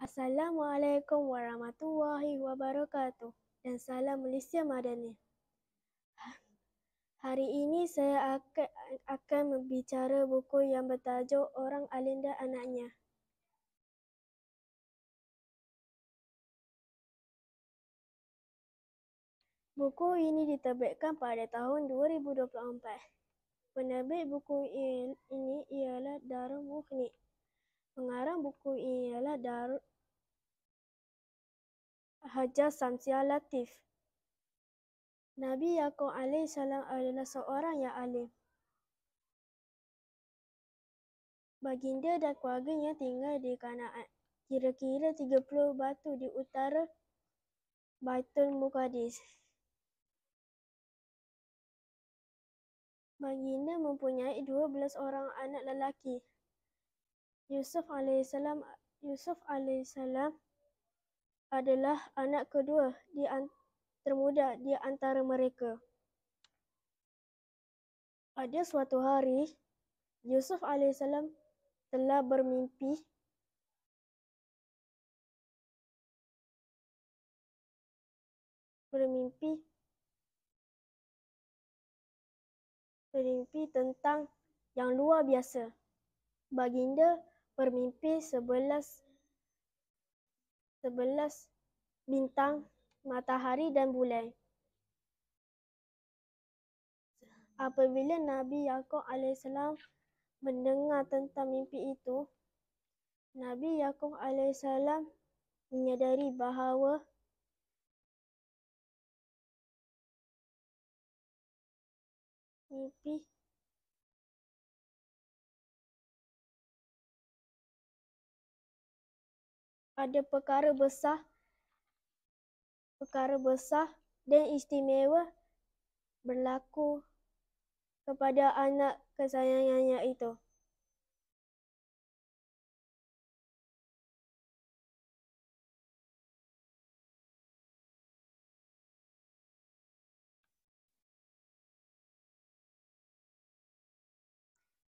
Assalamualaikum warahmatullahi wabarakatuh dan salam Malaysia Madani. Hari ini saya akan membicara buku yang bertajuk Orang Alim dan Anaknya. Buku ini diterbitkan pada tahun 2024. Penerbit buku ini ialah Darul Mukhni. Pengarang buku ini ialah Hajar Samsiah Latif. Nabi Yaqub AS adalah seorang yang alim. Baginda dan keluarganya tinggal di Kanaan, kira-kira 30 batu di utara Baitul Muqaddis. Baginda mempunyai 12 orang anak lelaki. Yusuf AS adalah anak kedua termuda di antara mereka. Pada suatu hari, Yusuf AS telah bermimpi tentang yang luar biasa. Baginda bermimpi 11 bintang, matahari dan bulan. Apabila Nabi Yaqub AS mendengar tentang mimpi itu, Nabi Yaqub AS menyadari bahawa ada perkara besar dan istimewa berlaku kepada anak kesayangannya itu.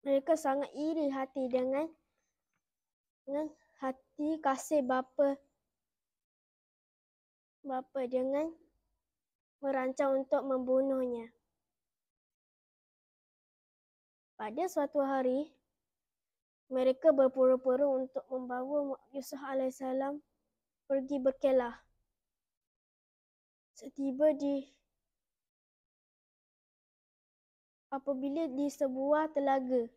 Mereka sangat iri hati dengan hati kasih bapa dengan merancang untuk membunuhnya. Pada suatu hari, mereka berpura-pura untuk membawa Yusuf AS pergi berkelah. Apabila di sebuah telaga,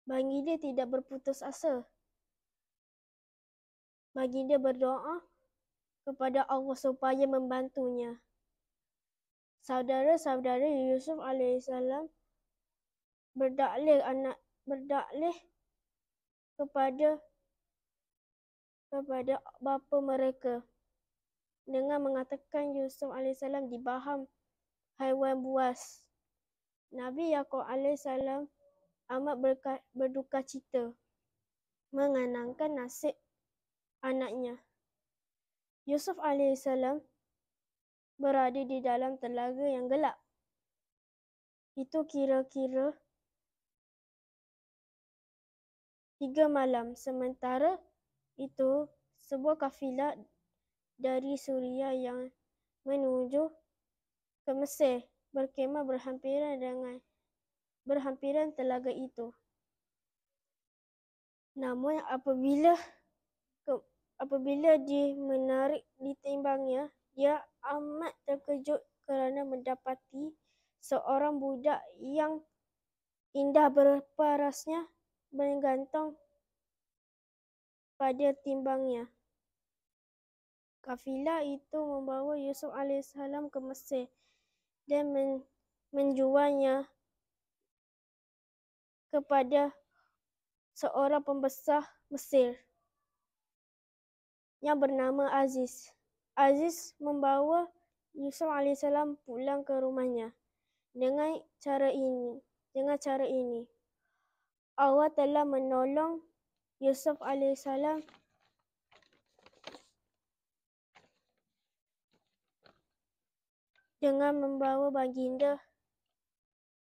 baginda tidak berputus asa. Baginda berdoa kepada Allah supaya membantunya. Saudara-saudara Yusuf AS berdakwah kepada bapa mereka dengan mengatakan Yusuf AS dibaham haiwan buas. Nabi Yaqub AS amat berduka cita mengenangkan nasib anaknya. Yusuf AS berada di dalam telaga yang gelap. Itu kira-kira 3 malam. Sementara itu, sebuah kafilah dari Suria yang menuju ke Mesir berkemah berhampiran telaga itu. Namun apabila dia menarik di timbangnya, dia amat terkejut kerana mendapati seorang budak yang indah berparasnya bergantung pada timbangnya. Kafilah itu membawa Yusuf AS ke Mesir dan menjualnya kepada seorang pembesar Mesir yang bernama Aziz. Aziz membawa Yusuf AS pulang ke rumahnya. Dengan cara ini, Allah telah menolong Yusuf AS dengan membawa baginda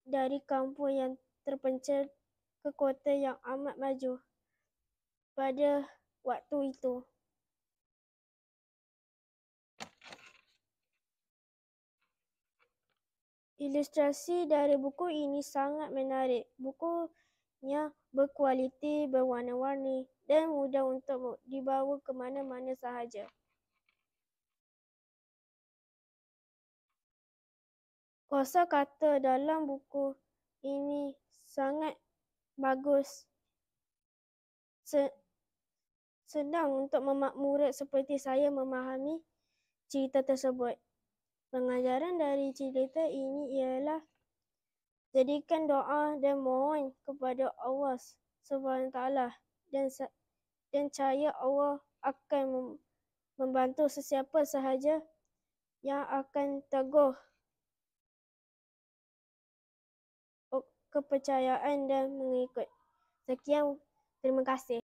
dari kampung yang terpencil ke kota yang amat maju. pada waktu itu. Ilustrasi dari buku ini sangat menarik. Bukunya berkualiti, berwarna-warni dan mudah untuk dibawa ke mana-mana sahaja. Kosakata dalam buku ini sangat bagus. Senang untuk murid seperti saya memahami cerita tersebut. Pengajaran dari cerita ini ialah jadikan doa dan mohon kepada Allah SWT dan percaya Allah akan membantu sesiapa sahaja yang akan teguh kepercayaan dan mengikut. Sekian, terima kasih.